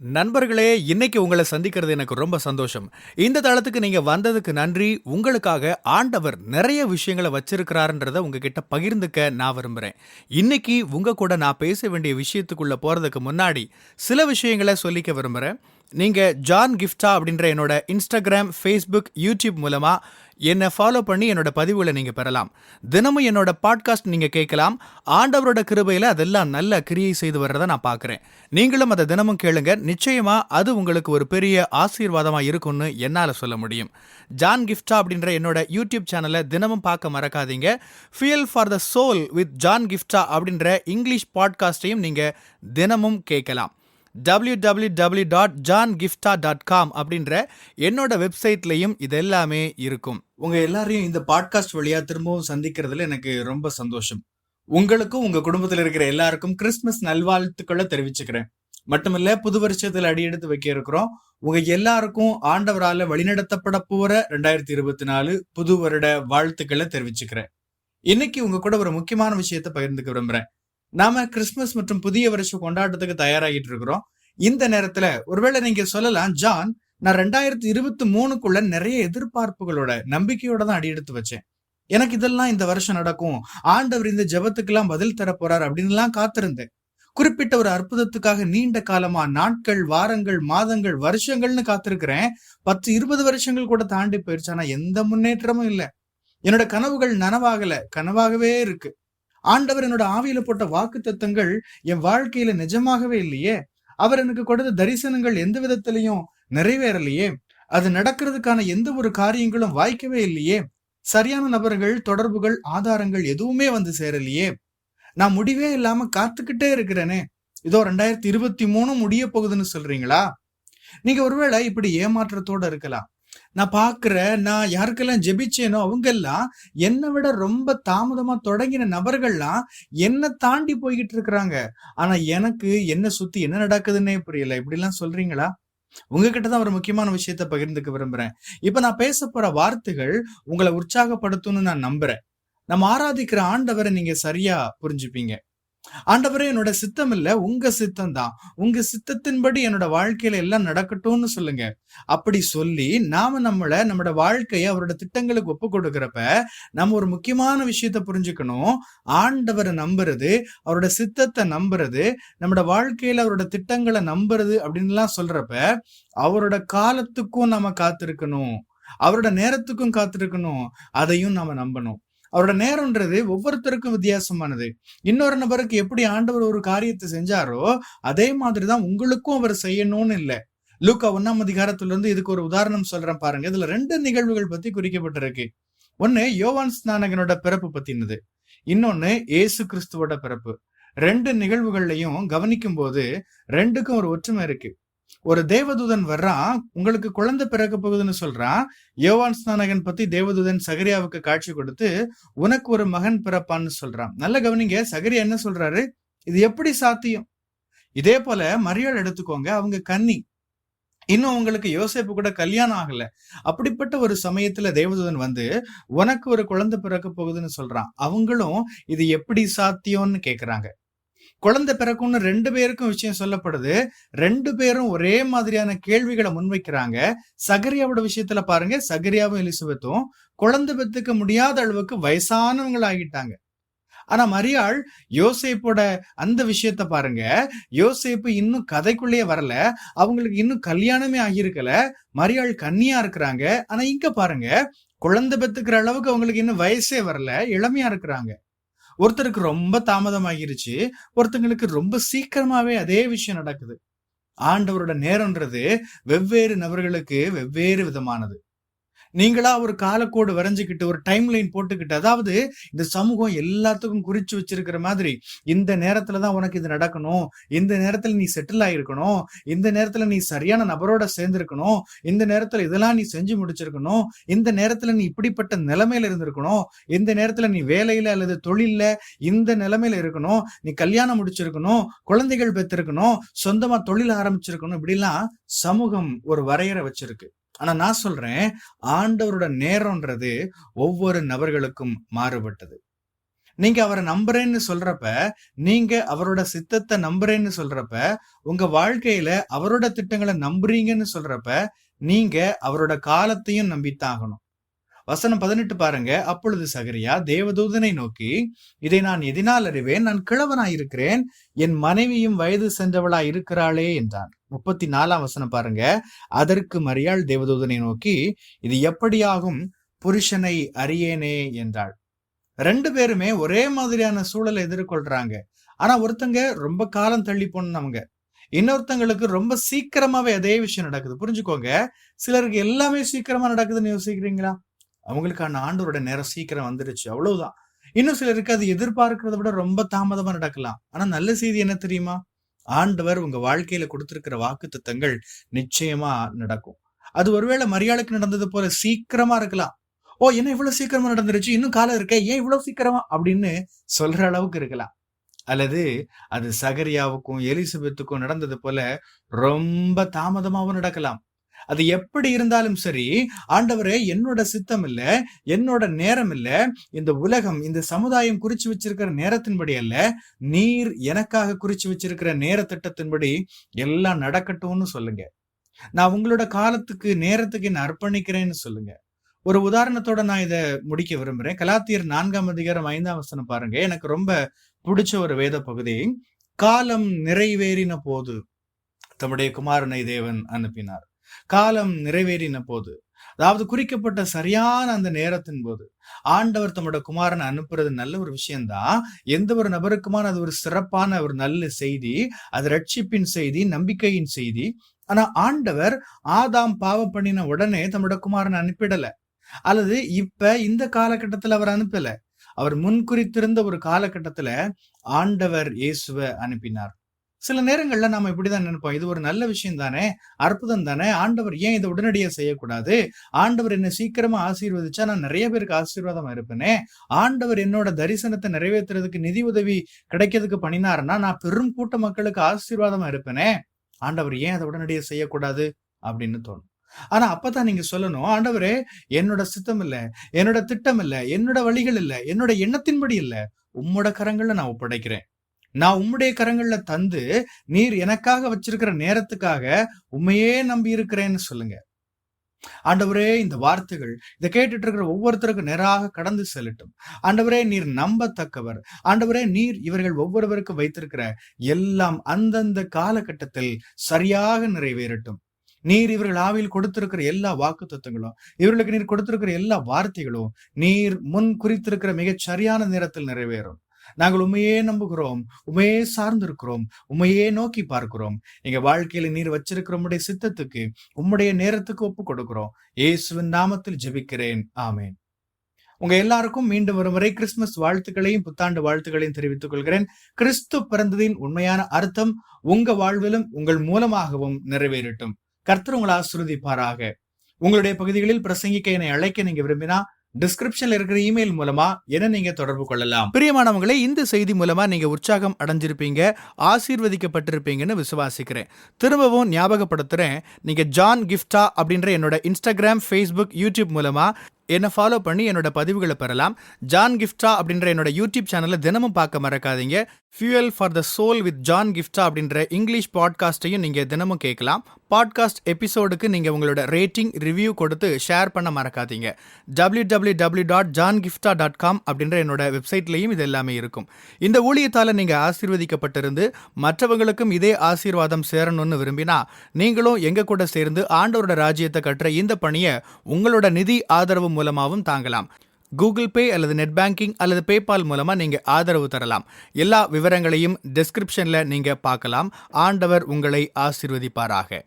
நண்பர்களே, இன்னைக்கு உங்கள சந்திக்கிறது எனக்கு ரொம்ப சந்தோஷம். இந்த தளத்துக்கு நீங்க வந்ததுக்கு நன்றி. உங்களுக்காக ஆண்டவர் நெறைய விஷயங்கள வச்சிருக்கிறாருன்றத உங்ககிட்ட பகிர்ந்துக்க நான் விரும்புறேன். இன்னைக்கு உங்க கூட நான் பேச வேண்டிய விஷயத்துக்குள்ள போறதுக்கு முன்னாடி, சில விஷயங்கள சொல்லிக்க விரும்புறேன். நீங்க ஜான் கிஃப்டா அப்படின்ற என்னோட Instagram, Facebook, YouTube மூலமா என்ன ஃபாலோ பண்ணி என்னோட பதிவுகள நீங்க பெறலாம். தினமும் என்னோட பாட்காஸ்ட் நீங்க கேட்கலாம். ஆண்டவரோட கிருபையில அதெல்லாம் நல்ல கிரியை செய்து வர்றத நான் பார்க்கிறேன். நீங்களும் அத தினமும் கேளுங்க. நிச்சயமா அது உங்களுக்கு ஒரு பெரிய ஆசீர்வாதமா இருக்கும்னு என்னால சொல்ல முடியும். ஜான் கிஃப்டா அப்படின்ற என்னோட யூடியூப் சேனலை தினமும் பார்க்க மறக்காதீங்க. Fuel for the soul with John கிஃப்டா அப்படின்ற இங்கிலீஷ் பாட்காஸ்டையும் நீங்க தினமும் கேட்கலாம். www.johngifta.com அப்படின்ற என்னோட வெப்சைட்லயும் இது எல்லாமே இருக்கும். உங்க எல்லாரையும் இந்த பாட்காஸ்ட் வழியா திரும்பவும் சந்திக்கிறதுல எனக்கு ரொம்ப சந்தோஷம். உங்களுக்கும் உங்க குடும்பத்தில் இருக்கிற எல்லாருக்கும் கிறிஸ்துமஸ் நல்வாழ்த்துக்களை தெரிவிச்சுக்கிறேன். மட்டுமில்ல, புது வருஷத்துல அடியெடுத்து வைக்க இருக்கிறோம். உங்க எல்லாருக்கும் ஆண்டவரால வழிநடத்தப்பட போற 2024 புது வருட வாழ்த்துக்களை தெரிவிச்சுக்கிறேன். இன்னைக்கு உங்க கூட ஒரு முக்கியமான விஷயத்த பகிர்ந்துக்க விரும்புறேன். நாம கிறிஸ்துமஸ் மற்றும் புதிய வருஷம் கொண்டாட்டத்துக்கு தயாராகிட்டு இருக்கிறோம். இந்த நேரத்துல ஒருவேளை நீங்க சொல்லலாம், ஜான், நான் 2023க்குள்ள நிறைய எதிர்பார்ப்புகளோட நம்பிக்கையோட தான் அடியெடுத்து வச்சேன். எனக்கு இதெல்லாம் இந்த வருஷம் நடக்கும், ஆண்டவர் இந்த ஜெபத்துக்கெல்லாம் பதில் தர போறார் அப்படின்னு எல்லாம் காத்திருந்தேன். குறிப்பிட்ட ஒரு அற்புதத்துக்காக நீண்ட காலமா நாட்கள், வாரங்கள், மாதங்கள், வருஷங்கள்னு காத்திருக்கிறேன். 10-20 வருஷங்கள் கூட தாண்டி போயிருச்சு. ஆனா எந்த முன்னேற்றமும் இல்ல. என்னோட கனவுகள் நனவாகல, கனவாகவே இருக்கு. ஆண்டவர் என்னோட ஆவியில போட்ட வாக்கு தத்தங்கள் என் வாழ்க்கையில நிஜமாகவே இல்லையே. அவர் எனக்கு கொடுத்த தரிசனங்கள் எந்த விதத்திலையும் நிறைவேறலையே. அது நடக்கிறதுக்கான எந்த ஒரு காரியங்களும் வாய்க்கவே இல்லையே. சரியான நபர்கள், தொடர்புகள், ஆதாரங்கள் எதுவுமே வந்து சேரலையே. நான் முடிவே இல்லாம காத்துக்கிட்டே இருக்கிறேனே. இதோ 2023 முடிய போகுதுன்னு சொல்றீங்களா? நீங்க ஒருவேளை இப்படி ஏமாற்றத்தோட இருக்கலாம். நான் யாருக்கெல்லாம் ஜெபிச்சேனோ அவங்க எல்லாம் என்னை விட ரொம்ப தாமதமா தொடங்கின நபர்கள்லாம் என்ன தாண்டி போய்கிட்டு இருக்கிறாங்க. ஆனா எனக்கு என்ன சுத்தி என்ன நடக்குதுன்னே புரியல. இப்படி எல்லாம் சொல்றீங்களா? உங்ககிட்டதான் ஒரு முக்கியமான விஷயத்த பகிர்ந்துக்க விரும்புறேன். இப்ப நான் பேச போற வார்த்தைகள் உங்களை உற்சாகப்படுத்தும்னு நான் நம்புறேன். நம்ம ஆராதிக்கிற ஆண்டவரை நீங்க சரியா புரிஞ்சுப்பீங்க. ஆண்டவரே, என்னோட சித்தம் இல்ல, உங்க சித்தம் தான். உங்க சித்தத்தின்படி என்னோட வாழ்க்கையில எல்லாம் நடக்கட்டும்னு சொல்லுங்க. அப்படி சொல்லி நம்மளோட வாழ்க்கைய அவரோட திட்டங்களுக்கு ஒப்பு கொடுக்கிறப்ப நம்ம ஒரு முக்கியமான விஷயத்த புரிஞ்சுக்கணும். ஆண்டவரை நம்புறது, அவரோட சித்தத்தை நம்புறது, நம்மளோட வாழ்க்கையில அவரோட திட்டங்களை நம்புறது அப்படின்னு எல்லாம் சொல்றப்ப அவரோட காலத்துக்கும் நாம காத்திருக்கணும், அவரோட நேரத்துக்கும் காத்திருக்கணும். அதையும் நாம நம்பணும். அவரோட நேரம்ன்றது ஒவ்வொருத்தருக்கும் வித்தியாசமானது. இன்னொரு நபருக்கு எப்படி ஆண்டவர் ஒரு காரியத்தை செஞ்சாரோ அதே மாதிரிதான் உங்களுக்கும் அவர் செய்யணும்னு இல்ல. லூக்கா 1ஆம் அதிகாரத்துல இருந்து இதுக்கு ஒரு உதாரணம் சொல்றேன் பாருங்க. இதுல 2 நிகழ்வுகள் பத்தி குறிக்கப்பட்டிருக்கு. ஒண்ணு யோவான் ஸ்நானகனோட பிறப்பு பத்தினது, இன்னொன்னு இயேசு கிறிஸ்துவோட பிறப்பு. 2 நிகழ்வுகள்லையும் கவனிக்கும் போது 2க்கும் ஒரு ஒற்றுமை இருக்கு. ஒரு தேவதூதன் வர்றான், உங்களுக்கு குழந்தை பிறக்க போகுதுன்னு சொல்றான். யோவான் ஸ்நானகன் பத்தி தேவதூதன் சகரியாவுக்கு காட்சி கொடுத்து உனக்கு ஒரு மகன் பிறப்பான்னு சொல்றான். நல்ல கவனிங்க, சகரியா என்ன சொல்றாரு? இது எப்படி சாத்தியம்? இதே போல மரியாள் எடுத்துக்கோங்க, அவங்க கன்னி. இன்னும் உங்களுக்கு யோசேப்பு கூட கல்யாணம் ஆகல. அப்படிப்பட்ட ஒரு சமயத்துல தேவதூதன் வந்து உனக்கு ஒரு குழந்தை பிறக்க போகுதுன்னு சொல்றான். அவங்களும் இது எப்படி சாத்தியம்னு கேக்குறாங்க. குழந்தை பிறக்கும்னு 2 பேருக்கும் விஷயம் சொல்லப்படுது. 2 பேரும் ஒரே மாதிரியான கேள்விகளை முன்வைக்கிறாங்க. சகரியாவோட விஷயத்துல பாருங்க, சகரியாவும் எலிசபெத்தும் குழந்தை பெத்துக்க முடியாத அளவுக்கு வயசானவங்கள் ஆகிட்டாங்க. ஆனா மரியாள் யோசேப்போட அந்த விஷயத்த பாருங்க, யோசேப்பு இன்னும் கதைக்குள்ளேயே வரல, அவங்களுக்கு இன்னும் கல்யாணமே ஆகியிருக்கல, மரியாள் கன்னியா இருக்கிறாங்க. ஆனா இங்க பாருங்க, குழந்தை பெத்துக்கிற அளவுக்கு அவங்களுக்கு இன்னும் வயசே வரல, இளமையா இருக்கிறாங்க. ஒருத்தருக்கு ரொம்ப தாமதமாகிருச்சு, ஒருத்தங்களுக்கு ரொம்ப சீக்கிரமாவே அதே விஷயம் நடக்குது. ஆண்டவரோட நேரம்ன்றது வெவ்வேறு நபர்களுக்கு வெவ்வேறு விதமானது. நீங்களா ஒரு காலக்கோடு வரைஞ்சுக்கிட்டு ஒரு டைம் லைன் போட்டுக்கிட்டு, அதாவது இந்த சமூகம் எல்லாத்துக்கும் குறிச்சு வச்சிருக்கிற மாதிரி, இந்த நேரத்துலதான் உனக்கு இது நடக்கணும், இந்த நேரத்துல நீ செட்டில் ஆயிருக்கணும், இந்த நேரத்துல நீ சரியான நபரோட சேர்ந்திருக்கணும், இந்த நேரத்துல இதெல்லாம் நீ செஞ்சு முடிச்சிருக்கணும், இந்த நேரத்துல நீ இப்படிப்பட்ட நிலைமையில இருந்திருக்கணும், இந்த நேரத்துல நீ வேலையில அல்லது தொழில்ல இந்த நிலைமையில இருக்கணும், நீ கல்யாணம் முடிச்சிருக்கணும், குழந்தைகள் பெற்றிருக்கணும், சொந்தமா தொழில் ஆரம்பிச்சிருக்கணும், இப்படிலாம் சமூகம் ஒரு வரையறை வச்சிருக்கு. ஆனா நான் சொல்றேன், ஆண்டவரோட நேரம்ன்றது ஒவ்வொரு நபர்களுக்கும் மாறுபட்டது. நீங்க அவரை நம்புறேன்னு சொல்றப்ப, நீங்க அவரோட சித்தத்தை நம்புறேன்னு சொல்றப்ப, உங்க வாழ்க்கையில அவரோட திட்டங்கள நம்புறீங்கன்னு சொல்றப்ப, நீங்க அவரோட காலத்தையும் நம்பித்தான் ஆகணும். வசனம் 18 பாருங்க. அப்பொழுது சகரியா தேவதூதனை நோக்கி, இதை நான் எதினால் அறிவேன்? நான் கிழவனாயிருக்கிறேன். என் மனைவியும் வயது சென்றவளாய் இருக்கிறாளே என்றான். 34ஆம் வசனம் பாருங்க. அதற்கு மரியாள் தேவதூதனை நோக்கி, இது எப்படியாகும்? புருஷனை அறியேனே என்றாள். 2 பேருமே ஒரே மாதிரியான சூழலை எதிர்கொள்றாங்க. ஆனா ஒருத்தங்க ரொம்ப காலம் தள்ளி போனவங்க. இன்னொருத்தங்களுக்கு ரொம்ப சீக்கிரமாவே அதே விஷயம் நடக்குது. புரிஞ்சுக்கோங்க. சிலருக்கு எல்லாமே சீக்கிரமா நடக்குதுன்னு யோசிக்கிறீங்களா? அவங்களுக்கான ஆண்டவரோட நேரம் சீக்கிரம் வந்துருச்சு. அவ்வளவுதான். இன்னும் சிலருக்கு அது எதிர்பார்க்கிறத விட ரொம்ப தாமதமா நடக்கலாம். ஆனா நல்ல செய்தி என்ன தெரியுமா? ஆண்டவர் உங்க வாழ்க்கையில கொடுத்திருக்கிற வாக்குத்தத்தங்கள் நிச்சயமா நடக்கும். அது ஒருவேளை மரியாளுக்கு நடந்தது போல சீக்கிரமா இருக்கலாம். ஓ, என்ன இவ்வளவு சீக்கிரமா நடந்துருச்சு, இன்னும் காலம் இருக்கே, ஏன் இவ்வளவு சீக்கிரமா அப்படின்னு சொல்ற அளவுக்கு இருக்கலாம். அல்லது அது சகரியாவுக்கும் எலிசபெத்துக்கும் நடந்தது போல ரொம்ப தாமதமாவும் நடக்கலாம். அது எப்படி இருந்தாலும் சரி, ஆண்டவரே என்னோட சித்தம் இல்ல, என்னோட நேரம் இல்ல, இந்த உலகம் இந்த சமுதாயம் குறிச்சு வச்சிருக்கிற நேரத்தின்படி அல்ல, நீர் எனக்காக குறிச்சு வச்சிருக்கிற நேர திட்டத்தின்படி எல்லாம் நடக்கட்டும்னு சொல்லுங்க. நான் உங்களோட காலத்துக்கு நேரத்துக்கு என்ன அர்ப்பணிக்கிறேன்னு சொல்லுங்க. ஒரு உதாரணத்தோட நான் இத முடிக்க விரும்புறேன். கலாத்தியர் 4ஆம் அதிகாரம் 5ஆம் வசனம் பாருங்க. எனக்கு ரொம்ப பிடிச்ச ஒரு வேத பகுதி. காலம் நிறைவேறின போது தம்முடைய குமாரனை தேவன் அனுப்பினார். காலம் நிறைவேறின போது, அதாவது குறிக்கப்பட்ட சரியான அந்த நேரத்தின் போது ஆண்டவர் தம்மோட குமாரனை அனுப்புறது நல்ல ஒரு விஷயம்தான். எந்த ஒரு நபருக்குமான அது ஒரு சிறப்பான ஒரு நல்ல செய்தி. அது ரட்சிப்பின் செய்தி, நம்பிக்கையின் செய்தி. ஆனா ஆண்டவர் ஆதாம் பாவம் பண்ணின உடனே தம்மோட குமாரனை அனுப்பிடல. அல்லது இப்ப இந்த காலகட்டத்துல அவர் அனுப்பல. அவர் முன்குறித்திருந்த ஒரு காலகட்டத்துல ஆண்டவர் இயேசுவ அனுப்பினார். சில நேரங்கள்ல நாம இப்படிதான் நினைப்போம், இது ஒரு நல்ல விஷயம் தானே, அற்புதம் தானே, ஆண்டவர் ஏன் இதை உடனடியா செய்யக்கூடாது? ஆண்டவர் என்ன சீக்கிரமா ஆசீர்வதிச்சா நான் நிறைய பேருக்கு ஆசீர்வாதமா இருப்பேனே, ஆண்டவர் என்னோட தரிசனத்தை நிறைவேற்றுறதுக்கு நிதி உதவி கிடைக்கிறதுக்கு பண்ணினாருன்னா நான் பெரும் கூட்ட மக்களுக்கு ஆசீர்வாதமா இருப்பேனே, ஆண்டவர் ஏன் அதை உடனடியா செய்யக்கூடாது அப்படின்னு தோணும். ஆனா அப்பதான் நீங்க சொல்லணும், ஆண்டவரே என்னோட சித்தம் இல்ல, என்னோட திட்டம் இல்ல, என்னோட வழிகள் இல்ல, என்னோட எண்ணத்தின்படி இல்ல, உம்மோட கரங்கள்ல நான் ஒப்படைக்கிறேன். நான் உம்முடைய கரங்கள்ல தந்து நீர் எனக்காக வச்சிருக்கிற நேரத்துக்காக உண்மையே நம்பி இருக்கிறேன்னு சொல்லுங்க. ஆண்டவரே இந்த வார்த்தைகள் இதை கேட்டுட்டு இருக்கிற ஒவ்வொருத்தருக்கும் நேராக கடந்து செல்லட்டும். ஆண்டவரே நீர் நம்பத்தக்கவர். ஆண்டவரே நீர் இவர்கள் ஒவ்வொருவருக்கும் வைத்திருக்கிற எல்லாம் அந்தந்த காலகட்டத்தில் சரியாக நிறைவேறட்டும். நீர் இவர்கள் ஆவியில் கொடுத்திருக்கிற எல்லா வாக்கு தத்துவங்களும், இவர்களுக்கு நீர் கொடுத்திருக்கிற எல்லா வார்த்தைகளும் நீர் முன் குறித்திருக்கிற மிகச் சரியான நேரத்தில் நிறைவேறும். நாங்கள் உண்மையே நம்புகிறோம், உண்மையே சார்ந்திருக்கிறோம், உண்மையே நோக்கி பார்க்கிறோம். எங்க வாழ்க்கையில நீர் வச்சிருக்கிற உம்முடைய சித்தத்துக்கு, உம்முடைய நேரத்துக்கு ஒப்பு கொடுக்கிறோம். இயேசுவின் நாமத்தில் ஜெபிக்கிறேன், ஆமேன். உங்க எல்லாருக்கும் மீண்டும் ஒரு முறை கிறிஸ்துமஸ் வாழ்த்துக்களையும் புத்தாண்டு வாழ்த்துக்களையும் தெரிவித்துக் கொள்கிறேன். கிறிஸ்து பிறந்ததின் உண்மையான அர்த்தம் உங்க வாழ்விலும் உங்கள் மூலமாகவும் நிறைவேறட்டும். கர்த்தர் உங்களை ஆசீர்வதிப்பாராக. உங்களுடைய பகுதிகளில் பிரசங்கிக்க என்னை அழைக்க நீங்க விரும்பினா டிஸ்கிரிப்ஷன்ல இருக்கிற இமெயில் மூலமா என்ன நீங்க தொடர்பு கொள்ளலாம். பிரியமானவங்களே, இந்த செய்தி மூலமா நீங்க உற்சாகம் அடைஞ்சிருப்பீங்க, ஆசீர்வதிக்கப்பட்டிருப்பீங்கன்னு விசுவாசிக்கிறேன். திரும்பவும் ஞாபகப்படுத்துறேன், நீங்க ஜான் கிஃப்டா அப்படின்ற என்னோட இன்ஸ்டாகிராம், ஃபேஸ்புக், யூடியூப் மூலமா என்னை ஃபாலோ பண்ணி என்னோட பதிவுகளை பெறலாம். ஜான் கிஃப்டா அப்படின்ற என்னோட யூடியூப் சேனலை தினமும் பார்க்க மறக்காதீங்க. Fuel for the soul with John கிஃப்டா அப்படின்ற இங்கிலீஷ் பாட்காஸ்டையும் நீங்க தினமும் கேட்கலாம். பாட்காஸ்ட் எபிசோடுக்கு நீங்க உங்களோட ரேட்டிங், ரிவ்யூ கொடுத்து ஷேர் பண்ண மறக்காதீங்க. www.johngifta.com அப்படின்ற என்னோட வெப்சைட்லையும் இது எல்லாமே இருக்கும். இந்த ஊழியத்தால நீங்க ஆசீர்வதிக்கப்பட்டிருந்து மற்றவங்களுக்கும் இதே ஆசீர்வாதம் சேரணும்னு விரும்பினா நீங்களும் எங்க கூட சேர்ந்து ஆண்டவரோட ராஜ்யத்தை கட்டுற இந்த பணியை உங்களோட நிதி ஆதரவு மூலமாகவும் தாங்கலாம். கூகுள் பே அல்லது நெட் பேங்கிங் அல்லது பேபால் மூலமா நீங்க ஆதரவு தரலாம். எல்லா விவரங்களையும் டிஸ்கிரிப்ஷன்ல நீங்க பார்க்கலாம். ஆண்டவர் உங்களை ஆசீர்வதிப்பாராக.